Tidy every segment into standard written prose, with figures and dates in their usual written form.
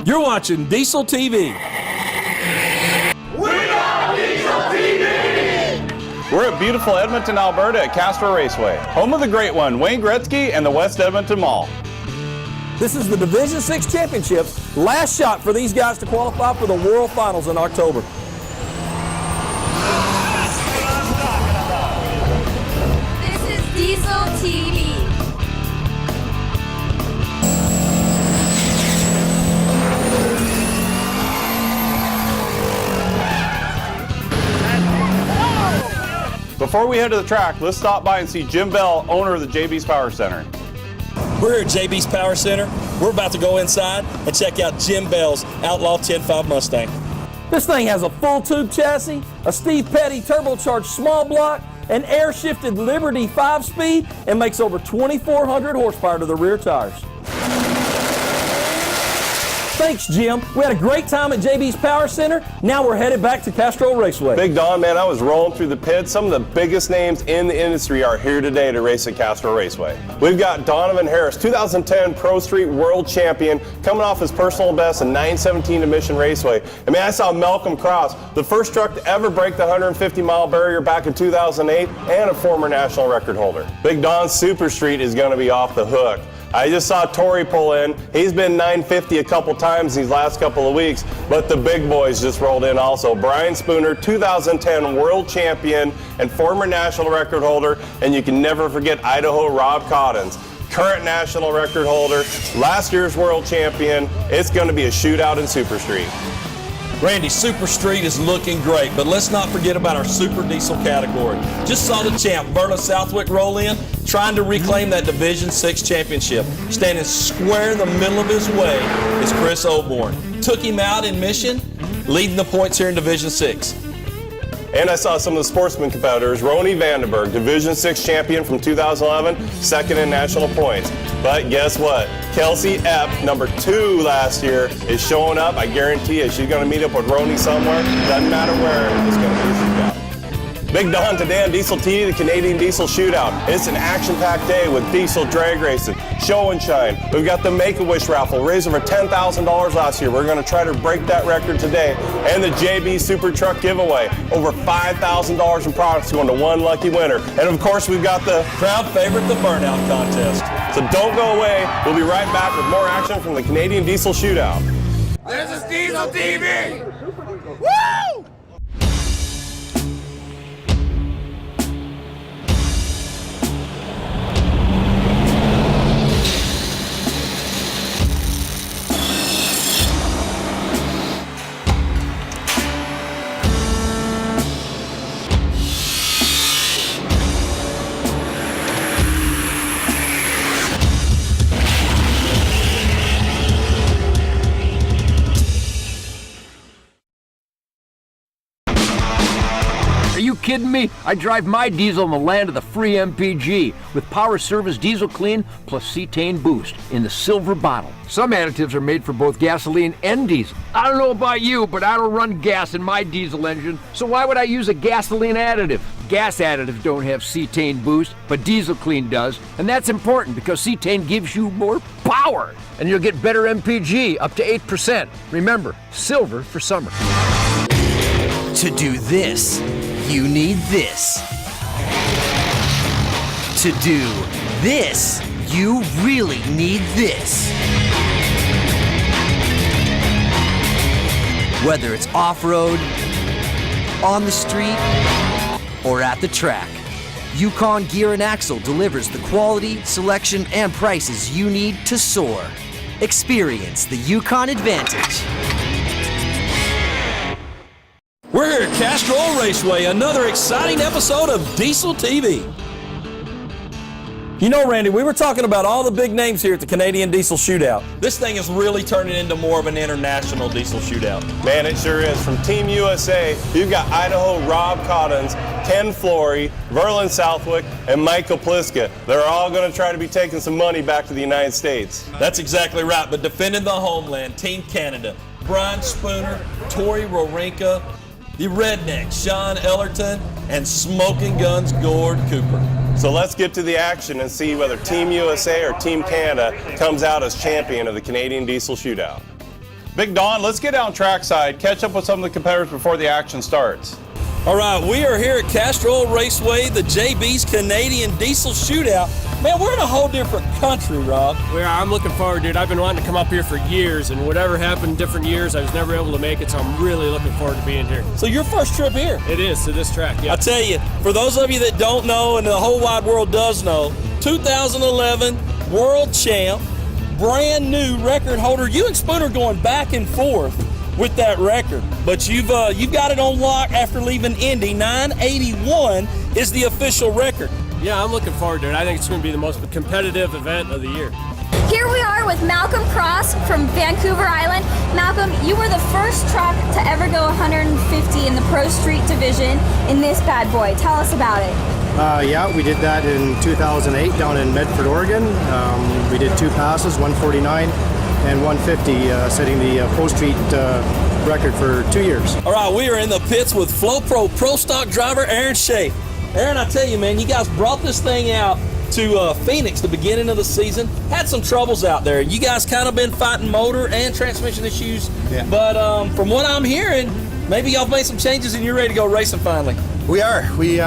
You're watching Diesel TV. We got Diesel TV! We're at beautiful Edmonton, Alberta at Castro Raceway, home of the great one, Wayne Gretzky and the West Edmonton Mall. This is the Division 6 Championship. Last shot for these guys to qualify for the World Finals in October. This is Diesel TV. Before we head to the track, let's stop by and see Jim Bell, owner of the JB's Power Center. We're here at JB's Power Center. We're about to go inside and check out Jim Bell's Outlaw 10.5 Mustang. This thing has a full tube chassis, a Steve Petty turbocharged small block, an air-shifted Liberty 5-speed, and makes over 2,400 horsepower to the rear tires. Thanks, Jim. We had a great time at JB's Power Center. Now we're headed back to Castro Raceway. Big Don, man, I was rolling through the pits. Some of the biggest names in the industry are here today to race at Castro Raceway. We've got Donovan Harris, 2010 Pro Street World Champion, coming off his personal best in 917 to Mission Raceway. I mean, I saw Malcolm Cross, the first truck to ever break the 150-mile barrier back in 2008, and a former national record holder. Big Don's Super Street is going to be off the hook. I just saw Tori pull in. He's been 950 a couple times these last couple of weeks, but the big boys just rolled in also. Brian Spooner, 2010 world champion and former national record holder, and you can never forget Idaho Rob Cottons, current national record holder, last year's world champion. It's going to be a shootout in Super Street. Randy, Super Street is looking great, but let's not forget about our Super Diesel category. Just saw the champ, Verlin Southwick, roll in, trying to reclaim that Division 6 championship. Standing square in the middle of his way is Chris Oborn. Took him out in Mission, leading the points here in Division 6. And I saw some of the sportsman competitors. Ronnie Vandenberg, Division 6 champion from 2011, second in national points. But guess what? Kelsey Epp, number 2 last year, is showing up. I guarantee you, she's going to meet up with Ronnie somewhere. Doesn't matter where, it's going to be a shootout. Big Don today on Diesel TV, the Canadian Diesel Shootout. It's an action-packed day with diesel drag racing, show and shine. We've got the Make-A-Wish raffle, raised over $10,000 last year. We're going to try to break that record today. And the JB Super Truck giveaway, over $5,000 in products going to one lucky winner. And of course, we've got the crowd favorite, the Burnout Contest. So don't go away. We'll be right back with more action from the Canadian Diesel Shootout. This is Diesel TV! Woo! Are you kidding me? I drive my diesel in the land of the free MPG with Power Service Diesel Clean plus cetane boost in the silver bottle. Some additives are made for both gasoline and diesel. I don't know about you, but I don't run gas in my diesel engine, so why would I use a gasoline additive? Gas additives don't have cetane boost, but Diesel Clean does, and that's important because cetane gives you more power, and you'll get better MPG, up to 8%. Remember, silver for summer. To do this, you need this. To do this, you really need this. Whether it's off-road, on the street, or at the track, Yukon Gear and Axle delivers the quality, selection, and prices you need to soar. Experience the Yukon Advantage. We're here at Castro Raceway, another exciting episode of Diesel TV. You know, Randy, we were talking about all the big names here at the Canadian Diesel Shootout. This thing is really turning into more of an international diesel shootout. Man, it sure is. From Team USA, you've got Idaho Rob Cottons, Ken Flory, Verlin Southwick, and Michael Pliska. They're all going to try to be taking some money back to the United States. That's exactly right, but defending the homeland, Team Canada, Brian Spooner, Tori Rorinka, the Rednecks, Sean Ellerton, and Smoking Guns Gord Cooper. So let's get to the action and see whether Team USA or Team Canada comes out as champion of the Canadian Diesel Shootout. Big Don, let's get down trackside, catch up with some of the competitors before the action starts. All right, we are here at Castro Oil Raceway, the JB's Canadian Diesel Shootout. Man, we're in a whole different country, Rob. I'm looking forward, dude. I've been wanting to come up here for years, and whatever happened different years, I was never able to make it, so I'm really looking forward to being here. So your first trip here? It is, to this track, yeah. I tell you, for those of you that don't know and the whole wide world does know, 2011 world champ, brand new record holder. You and Spooner going back and forth with that record, but you've got it on lock after leaving Indy. 981 is the official record. Yeah, I'm looking forward to it. I think it's going to be the most competitive event of the year. Here we are with Malcolm Cross from Vancouver Island. Malcolm, you were the first truck to ever go 150 in the Pro Street division in this bad boy. Tell us about it. Yeah, we did that in 2008 down in Medford, Oregon. We did 2 passes, 149 and 150, setting the Pro Street record for 2 years. All right, we are in the pits with FloPro Pro Stock driver Aaron Shea. Aaron, I tell you, man, you guys brought this thing out to Phoenix the beginning of the season. Had some troubles out there. You guys kind of been fighting motor and transmission issues. Yeah. But from what I'm hearing, maybe y'all made some changes and you're ready to go racing finally. We are. We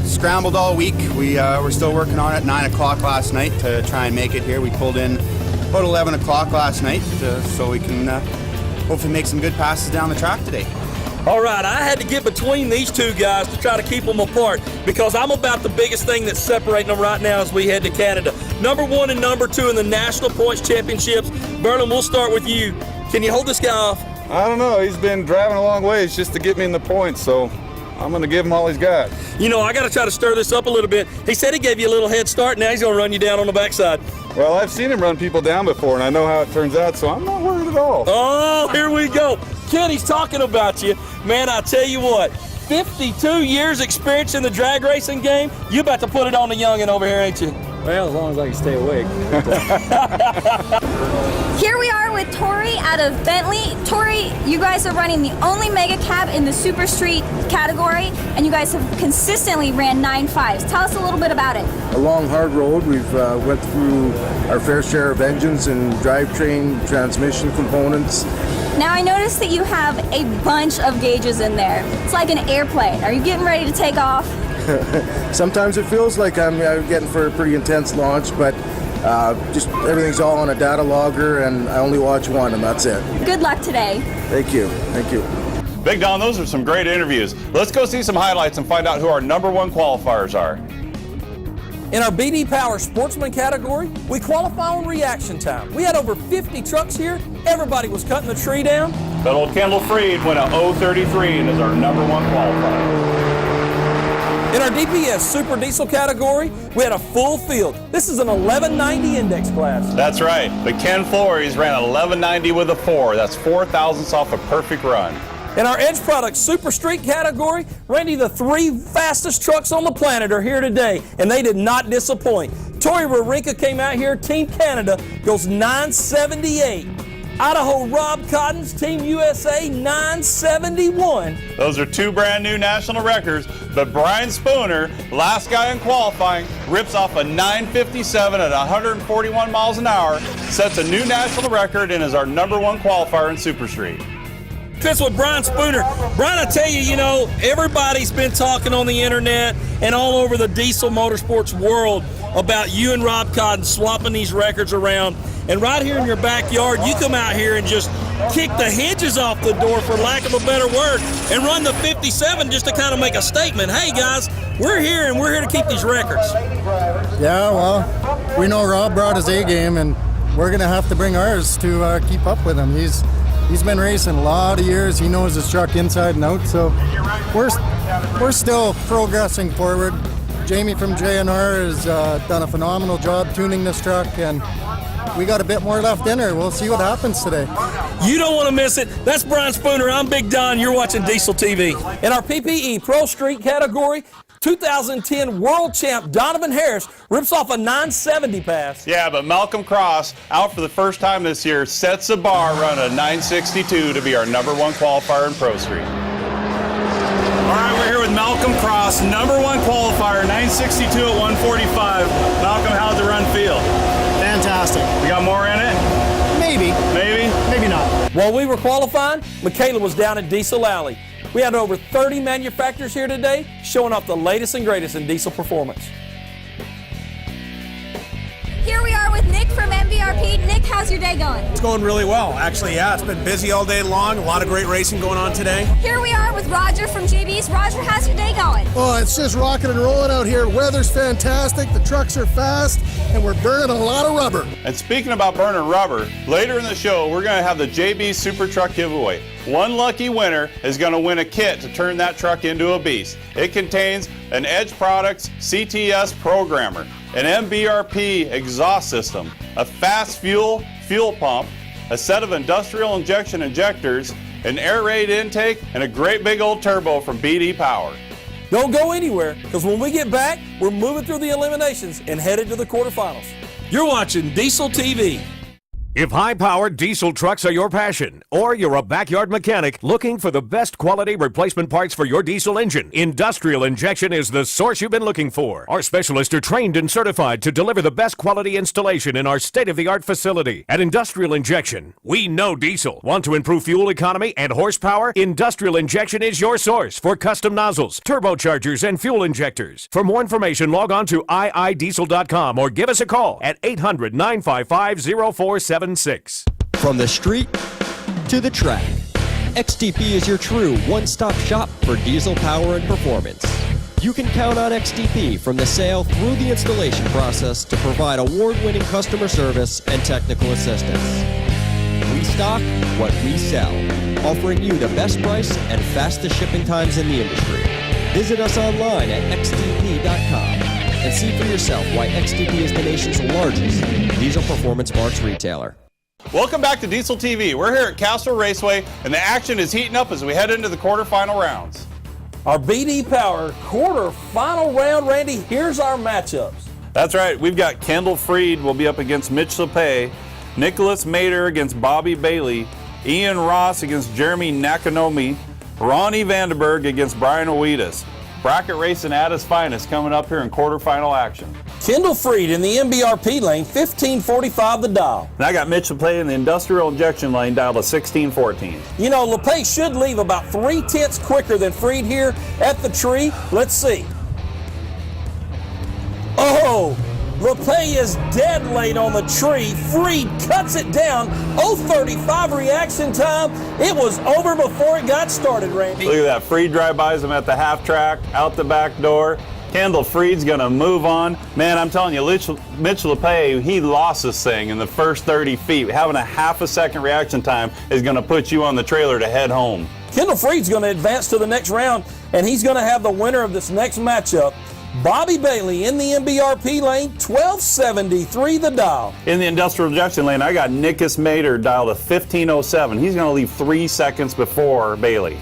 scrambled all week. We're still working on it. 9 o'clock last night to try and make it here. We pulled in about 11 o'clock last night so we can hopefully make some good passes down the track today. All right, I had to get between these two guys to try to keep them apart because I'm about the biggest thing that's separating them right now as we head to Canada. Number 1 and number 2 in the National Points Championships. Berlin, we'll start with you. Can you hold this guy off? I don't know. He's been driving a long ways just to get me in the points, so I'm going to give him all he's got. You know, I got to try to stir this up a little bit. He said he gave you a little head start. Now he's going to run you down on the backside. Well, I've seen him run people down before, and I know how it turns out, so I'm not worried at all. Oh, here we go. Kenny's talking about you. Man, I tell you what, 52 years experience in the drag racing game. You about to put it on the youngin' over here, ain't you? Well, as long as I can stay awake. Here we are with Tori out of Bentley. Tori, you guys are running the only mega cab in the Super Street category, and you guys have consistently ran 9.5s. Tell us a little bit about it. A long, hard road. We've went through our fair share of engines and drivetrain, transmission components. Now I noticed that you have a bunch of gauges in there. It's like an airplane. Are you getting ready to take off? Sometimes it feels like I'm getting for a pretty intense launch, but just everything's all on a data logger, and I only watch one, and that's it. Good luck today. Thank you. Thank you. Big Don, those are some great interviews. Let's go see some highlights and find out who our number 1 qualifiers are. In our BD Power Sportsman category, we qualify on reaction time. We had over 50 trucks here. Everybody was cutting the tree down. That old Kendall Freed went a 0.33 and is our number 1 qualifier. In our DPS Super Diesel category, we had a full field. This is an 1190 index class. That's right. But Ken Flores ran 1190 with a 4. That's 4 thousandths off a perfect run. In our Edge Products Super Street category, Randy, the 3 fastest trucks on the planet are here today, and they did not disappoint. Tori Warinka came out here, Team Canada goes 978. Idaho Rob Cotton's Team USA 971. Those are 2 brand new national records, but Brian Spooner, last guy in qualifying, rips off a 957 at 141 miles an hour, sets a new national record, and is our number 1 qualifier in Super Street. This with Brian Spooner. Brian, I tell you, you know, everybody's been talking on the internet and all over the diesel motorsports world about you and Rob Cotton swapping these records around. And right here in your backyard, you come out here and just kick the hinges off the door, for lack of a better word, and run the 57 just to kind of make a statement. Hey, guys, we're here, and we're here to keep these records. Yeah, well, we know Rob brought his A game, and we're going to have to bring ours to keep up with him. He's been racing a lot of years. He knows his truck inside and out, so we're still progressing forward. Jamie from JNR has done a phenomenal job tuning this truck, and we got a bit more left in her. We'll see what happens today. You don't want to miss it. That's Brian Spooner. I'm Big Don. You're watching Diesel TV. In our PPE Pro Street category, 2010 world champ Donovan Harris rips off a 970 pass. Yeah, but Malcolm Cross, out for the first time this year, sets a bar, run a 962 to be our number 1 qualifier in Pro Street. All right, we're here with Malcolm Cross, number 1 qualifier, 962 at 145. Malcolm, how'd the run feel? Fantastic. We got more in it? Maybe. Maybe? Maybe not. While we were qualifying, Michaela was down at Diesel Alley. We had over 30 manufacturers here today showing off the latest and greatest in diesel performance. Here we are with Nick from MVRP. Nick, how's your day going? It's going really well. Actually, yeah, it's been busy all day long. A lot of great racing going on today. Here we are with Roger from JB's. Roger, how's your day going? Oh, it's just rocking and rolling out here. Weather's fantastic, the trucks are fast, and we're burning a lot of rubber. And speaking about burning rubber, later in the show, we're going to have the JB Super Truck giveaway. One lucky winner is going to win a kit to turn that truck into a beast. It contains an Edge Products CTS programmer, an MBRP exhaust system, a fast fuel pump, a set of industrial injection injectors, an air raid intake, and a great big old turbo from BD Power. Don't go anywhere, because when we get back, we're moving through the eliminations and headed to the quarterfinals. You're watching Diesel TV. If high-powered diesel trucks are your passion, or you're a backyard mechanic looking for the best quality replacement parts for your diesel engine, Industrial Injection is the source you've been looking for. Our specialists are trained and certified to deliver the best quality installation in our state-of-the-art facility. At Industrial Injection, we know diesel. Want to improve fuel economy and horsepower? Industrial Injection is your source for custom nozzles, turbochargers, and fuel injectors. For more information, log on to iidiesel.com or give us a call at 800-955-0476. From the street to the track, XDP is your true one-stop shop for diesel power and performance. You can count on XDP from the sale through the installation process to provide award-winning customer service and technical assistance. We stock what we sell, offering you the best price and fastest shipping times in the industry. Visit us online at xdp.com. and see for yourself why XDP is the nation's largest diesel performance parts retailer. Welcome back to Diesel TV. We're here at Castro Raceway, and the action is heating up as we head into the quarterfinal rounds. Our BD Power quarterfinal round, Randy, here's our matchups. That's right. We've got Kendall Freed will be up against Mitch Lepay, Nicholas Mader against Bobby Bailey, Ian Ross against Jeremy Nakanomi, Ronnie Vandenberg against Brian Oedas. Bracket racing at its finest coming up here in quarterfinal action. Kendall Freed in the MBRP lane, 1545 the dial. And I got Mitch LePay in the industrial injection lane dialed to 1614. You know, LePay should leave about 3/10 quicker than Freed here at the tree. Let's see. Oh, LePay is dead late on the tree. Freed cuts it down. 0:35 reaction time. It was over before it got started, Randy. Look at that. Freed drive-bys him at the half track, out the back door. Kendall Freed's going to move on. Man, I'm telling you, Mitch LePay, he lost this thing in the first 30 feet. Having a half a second reaction time is going to put you on the trailer to head home. Kendall Freed's going to advance to the next round, and he's going to have the winner of this next matchup. Bobby Bailey in the MBRP lane, 1273 the dial. In the industrial injection lane, I got Nicholas Mader dialed to 1507. He's going to leave 3 seconds before Bailey.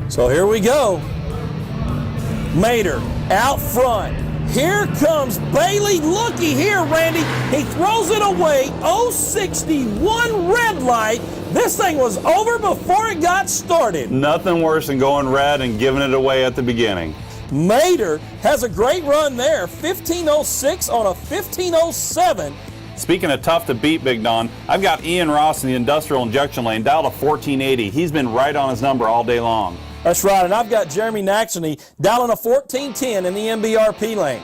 So here we go. Mader out front. Here comes Bailey. Looky here, Randy. He throws it away. 061 red light. This thing was over before it got started. Nothing worse than going red and giving it away at the beginning. Mader has a great run there. 1506 on a 1507. Speaking of tough to beat, Big Don, I've got Ian Ross in the industrial injection lane dialed to 1480. He's been right on his number all day long. That's right, and I've got Jeremy Naxony dialing a 1410 in the MBRP lane.